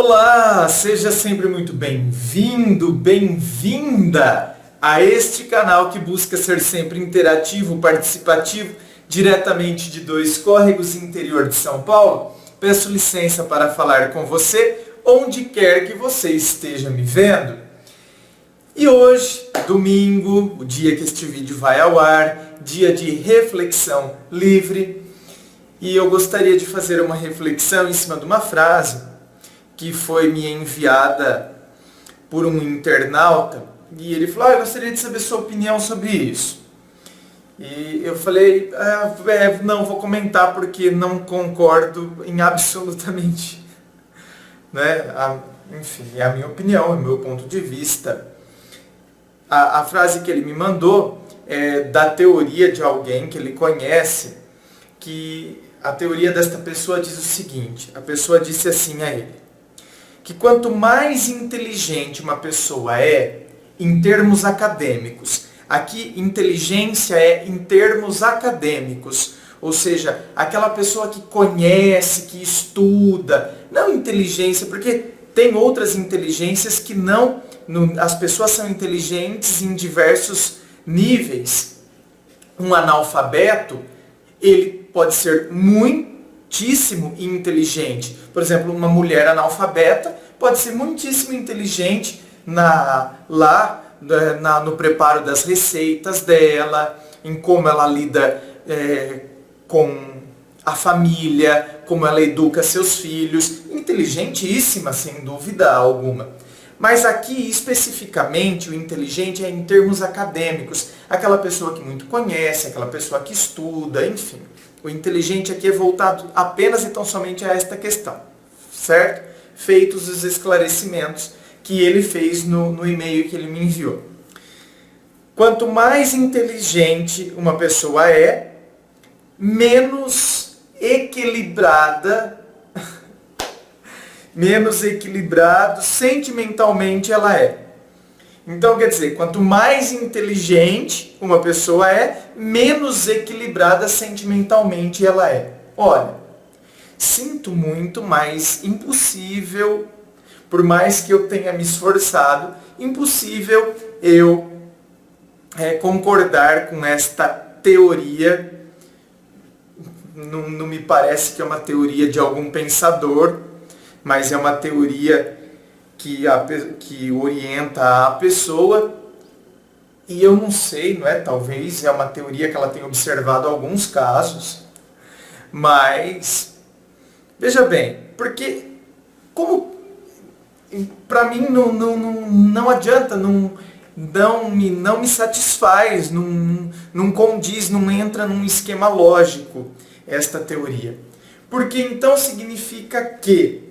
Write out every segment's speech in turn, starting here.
Olá, seja sempre muito bem-vindo, bem-vinda a este canal que busca ser sempre interativo, participativo, diretamente de Dois Córregos, interior de São Paulo. Peço licença para falar com você, onde quer que você esteja me vendo. E hoje, domingo, o dia que este vídeo vai ao ar, dia de reflexão livre, e eu gostaria de fazer uma reflexão em cima de uma frase que foi me enviada por um internauta, e ele falou, eu gostaria de saber sua opinião sobre isso. E eu falei, não vou comentar porque não concordo em absolutamente, enfim, é a minha opinião, é o meu ponto de vista. A frase que ele me mandou é da teoria de alguém que ele conhece, que a teoria desta pessoa diz o seguinte, a pessoa disse assim a ele, que quanto mais inteligente uma pessoa é, em termos acadêmicos, aqui inteligência é em termos acadêmicos, ou seja, aquela pessoa que conhece, que estuda, não inteligência, porque tem outras inteligências que não, as pessoas são inteligentes em diversos níveis. Um analfabeto, ele pode ser muitíssimo inteligente. Por exemplo, uma mulher analfabeta pode ser muitíssimo inteligente no preparo das receitas dela, em como ela lida com a família, como ela educa seus filhos. Inteligentíssima, sem dúvida alguma. Mas aqui, especificamente, o inteligente é em termos acadêmicos. Aquela pessoa que muito conhece, aquela pessoa que estuda, enfim. O inteligente aqui é voltado apenas e tão somente a esta questão, certo? Feitos os esclarecimentos que ele fez no e-mail que ele me enviou. Quanto mais inteligente uma pessoa é, menos equilibrado sentimentalmente ela é. Então, quer dizer, quanto mais inteligente uma pessoa é, menos equilibrada sentimentalmente ela é. Olha, sinto muito, mas impossível, por mais que eu tenha me esforçado, impossível eu concordar com esta teoria. Não me parece que é uma teoria de algum pensador, mas é uma teoria que orienta a pessoa, e eu não sei, talvez é uma teoria que ela tenha observado alguns casos, mas veja bem, porque para mim não adianta, não me satisfaz, não condiz, não entra num esquema lógico esta teoria. Porque então significa que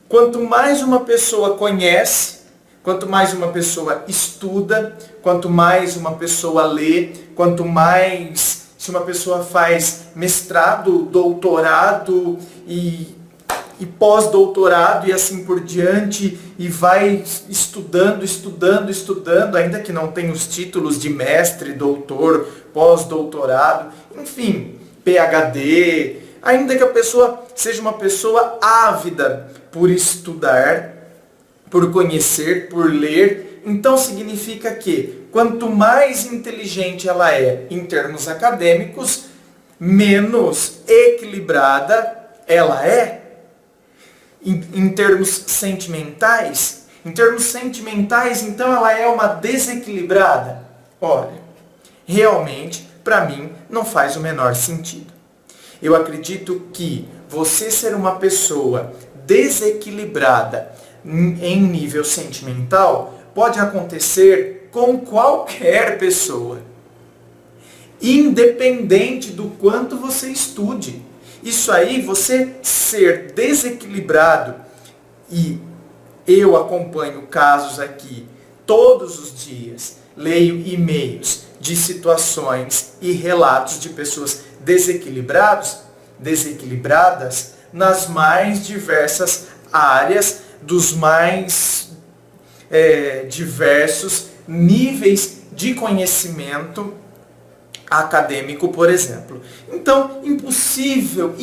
quanto mais uma pessoa conhece, quanto mais uma pessoa estuda, quanto mais uma pessoa lê, quanto mais, se uma pessoa faz mestrado, doutorado e pós-doutorado e assim por diante, e vai estudando, ainda que não tenha os títulos de mestre, doutor, pós-doutorado, enfim, PhD, ainda que a pessoa seja uma pessoa ávida por estudar, por conhecer, por ler, então significa que quanto mais inteligente ela é em termos acadêmicos, menos equilibrada ela é em termos sentimentais. Em termos sentimentais, então ela é uma desequilibrada. Olha, realmente, para mim, não faz o menor sentido. Eu acredito que você ser uma pessoa desequilibrada em nível sentimental pode acontecer com qualquer pessoa, independente do quanto você estude. Isso aí, você ser desequilibrado, e eu acompanho casos aqui todos os dias, leio e-mails de situações e relatos de pessoas desequilibradas nas mais diversas áreas, dos mais diversos níveis de conhecimento acadêmico, por exemplo. Então, impossível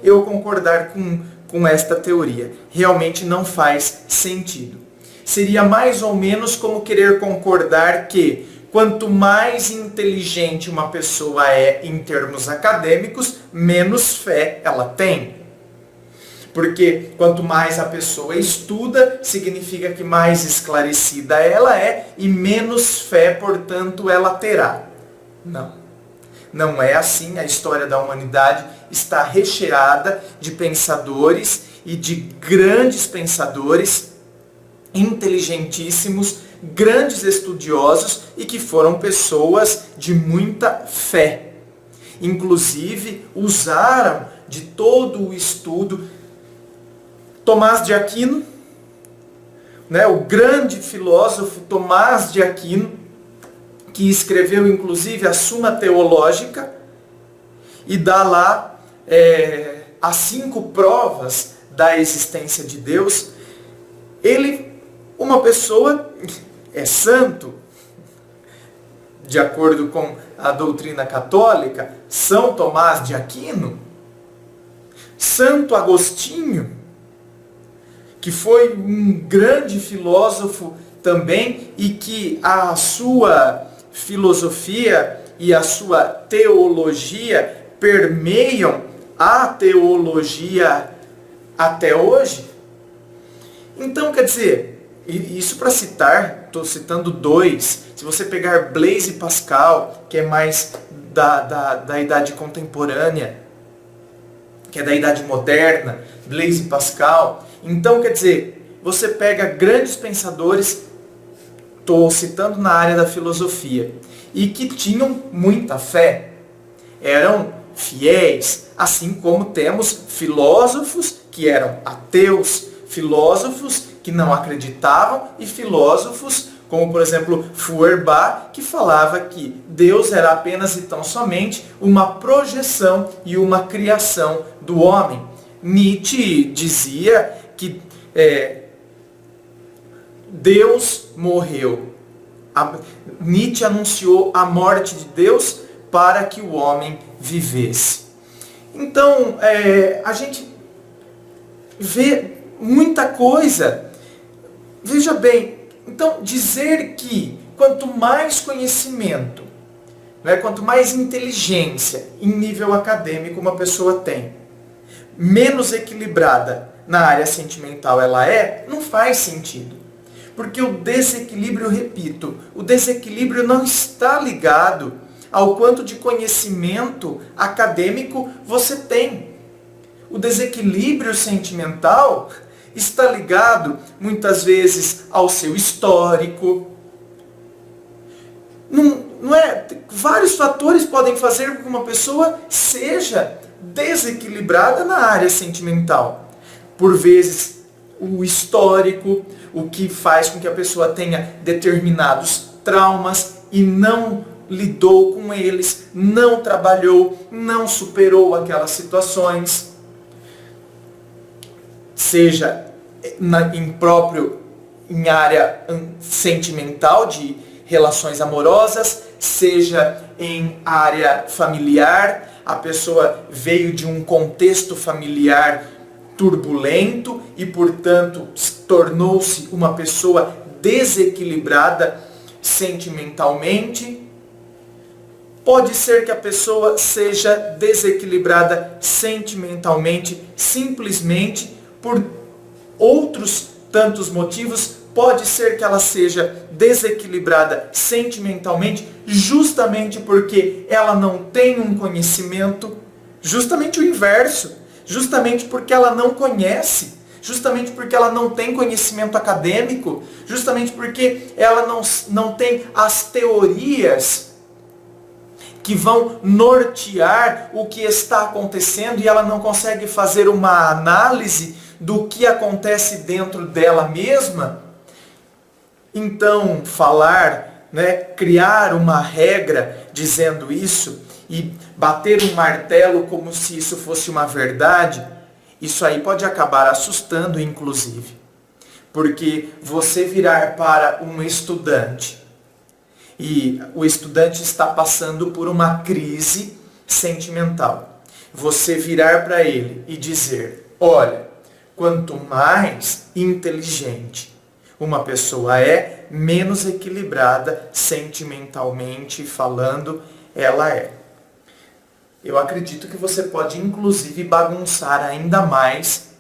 eu concordar com com esta teoria. Realmente não faz sentido. Seria mais ou menos como querer concordar que quanto mais inteligente uma pessoa é em termos acadêmicos, menos fé ela tem. Porque quanto mais a pessoa estuda, significa que mais esclarecida ela é e menos fé, portanto, ela terá. Não. Não é assim. A história da humanidade está recheada de pensadores e de grandes pensadores, inteligentíssimos, grandes estudiosos e que foram pessoas de muita fé. Inclusive, usaram de todo o estudo. Tomás de Aquino, o grande filósofo Tomás de Aquino, que escreveu inclusive a Suma Teológica, e dá lá as 5 provas da existência de Deus. Ele, uma pessoa, é santo, de acordo com a doutrina católica, São Tomás de Aquino, Santo Agostinho, que foi um grande filósofo também e que a sua filosofia e a sua teologia permeiam a teologia até hoje. Então, quer dizer, isso para citar, estou citando 2, se você pegar Blaise Pascal, que é mais da idade contemporânea, que é da idade moderna, Blaise Pascal. Então, quer dizer, você pega grandes pensadores, estou citando na área da filosofia, e que tinham muita fé, eram fiéis, assim como temos filósofos que eram ateus, filósofos que não acreditavam e filósofos como, por exemplo, Feuerbach, que falava que Deus era apenas e tão somente uma projeção e uma criação do homem. Nietzsche dizia que Deus morreu. Nietzsche anunciou a morte de Deus para que o homem vivesse. Então, a gente vê muita coisa. Veja bem, então dizer que quanto mais conhecimento, quanto mais inteligência em nível acadêmico uma pessoa tem, menos equilibrada na área sentimental ela não faz sentido. Porque o desequilíbrio, repito, o desequilíbrio não está ligado ao quanto de conhecimento acadêmico você tem. O desequilíbrio sentimental está ligado, muitas vezes, ao seu histórico. Não é? Vários fatores podem fazer com que uma pessoa seja desequilibrada na área sentimental. Por vezes, o histórico, o que faz com que a pessoa tenha determinados traumas e não lidou com eles, não trabalhou, não superou aquelas situações. Seja em área sentimental, de relações amorosas, seja em área familiar, a pessoa veio de um contexto familiar turbulento e, portanto, tornou-se uma pessoa desequilibrada sentimentalmente. Pode ser que a pessoa seja desequilibrada sentimentalmente simplesmente por outros tantos motivos. Pode ser que ela seja desequilibrada sentimentalmente justamente porque ela não tem um conhecimento, justamente o inverso, justamente porque ela não conhece, justamente porque ela não tem conhecimento acadêmico, justamente porque ela não tem as teorias que vão nortear o que está acontecendo e ela não consegue fazer uma análise do que acontece dentro dela mesma. Então, criar uma regra dizendo isso e bater um martelo como se isso fosse uma verdade, isso aí pode acabar assustando, inclusive. Porque você virar para um estudante e o estudante está passando por uma crise sentimental. Você virar para ele e dizer: olha, quanto mais inteligente uma pessoa é, menos equilibrada sentimentalmente falando ela é. Eu acredito que você pode, inclusive, bagunçar ainda mais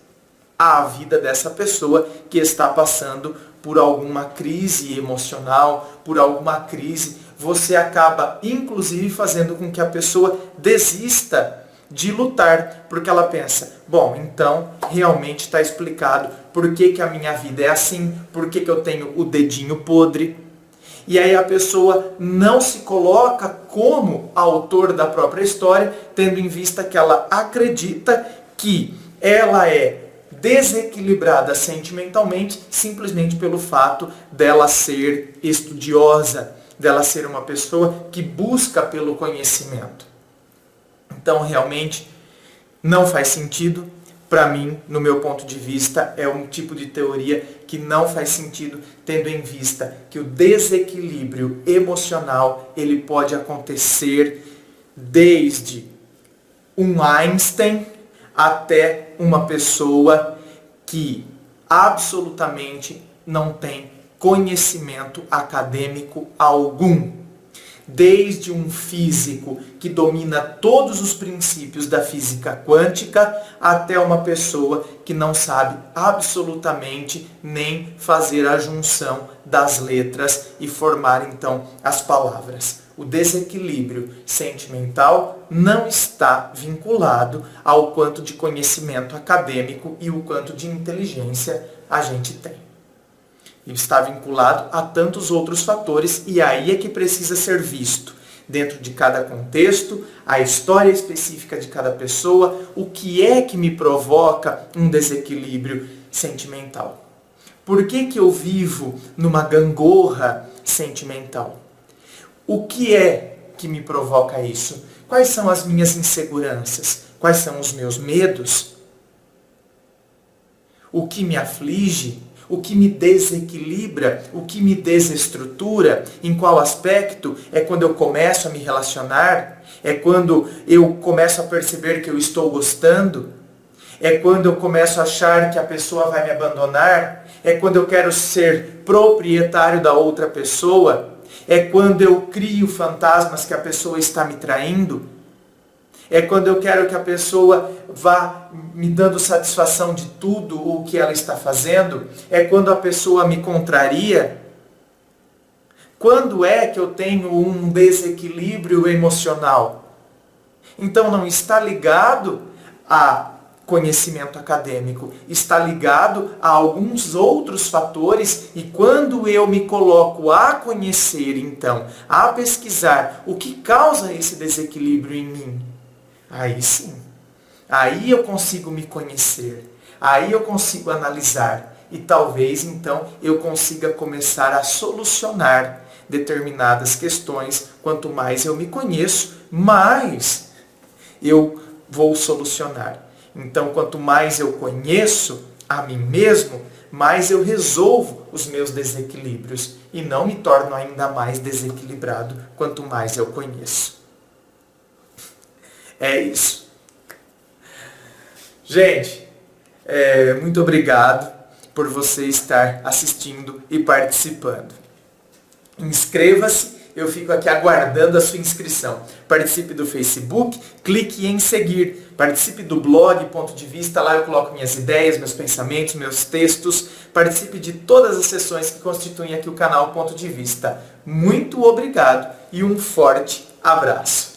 a vida dessa pessoa que está passando por alguma crise emocional, por alguma crise. Você acaba, inclusive, fazendo com que a pessoa desista de lutar, porque ela pensa, bom, então realmente está explicado por que a minha vida é assim, por que eu tenho o dedinho podre. E aí a pessoa não se coloca como autor da própria história, tendo em vista que ela acredita que ela é desequilibrada sentimentalmente, simplesmente pelo fato dela ser estudiosa, dela ser uma pessoa que busca pelo conhecimento. Então, realmente, não faz sentido. Para mim, no meu ponto de vista, é um tipo de teoria que não faz sentido, tendo em vista que o desequilíbrio emocional ele pode acontecer desde um Einstein até uma pessoa que absolutamente não tem conhecimento acadêmico algum. Desde um físico que domina todos os princípios da física quântica, até uma pessoa que não sabe absolutamente nem fazer a junção das letras e formar então as palavras. O desequilíbrio sentimental não está vinculado ao quanto de conhecimento acadêmico e o quanto de inteligência a gente tem. Está vinculado a tantos outros fatores, e aí é que precisa ser visto, dentro de cada contexto, a história específica de cada pessoa, o que é que me provoca um desequilíbrio sentimental. Por que eu vivo numa gangorra sentimental? O que é que me provoca isso? Quais são as minhas inseguranças? Quais são os meus medos? O que me aflige? O que me desequilibra, o que me desestrutura, em qual aspecto? É quando eu começo a me relacionar? É quando eu começo a perceber que eu estou gostando? É quando eu começo a achar que a pessoa vai me abandonar? É quando eu quero ser proprietário da outra pessoa? É quando eu crio fantasmas que a pessoa está me traindo? É quando eu quero que a pessoa vá me dando satisfação de tudo o que ela está fazendo? É quando a pessoa me contraria? Quando é que eu tenho um desequilíbrio emocional? Então não está ligado a conhecimento acadêmico, está ligado a alguns outros fatores, e quando eu me coloco a conhecer, então, a pesquisar o que causa esse desequilíbrio em mim, aí sim, aí eu consigo me conhecer, aí eu consigo analisar e talvez então eu consiga começar a solucionar determinadas questões. Quanto mais eu me conheço, mais eu vou solucionar. Então, quanto mais eu conheço a mim mesmo, mais eu resolvo os meus desequilíbrios e não me torno ainda mais desequilibrado quanto mais eu conheço. É isso. Gente, muito obrigado por você estar assistindo e participando. Inscreva-se, eu fico aqui aguardando a sua inscrição. Participe do Facebook, clique em seguir. Participe do blog Ponto de Vista, lá eu coloco minhas ideias, meus pensamentos, meus textos. Participe de todas as sessões que constituem aqui o canal Ponto de Vista. Muito obrigado e um forte abraço.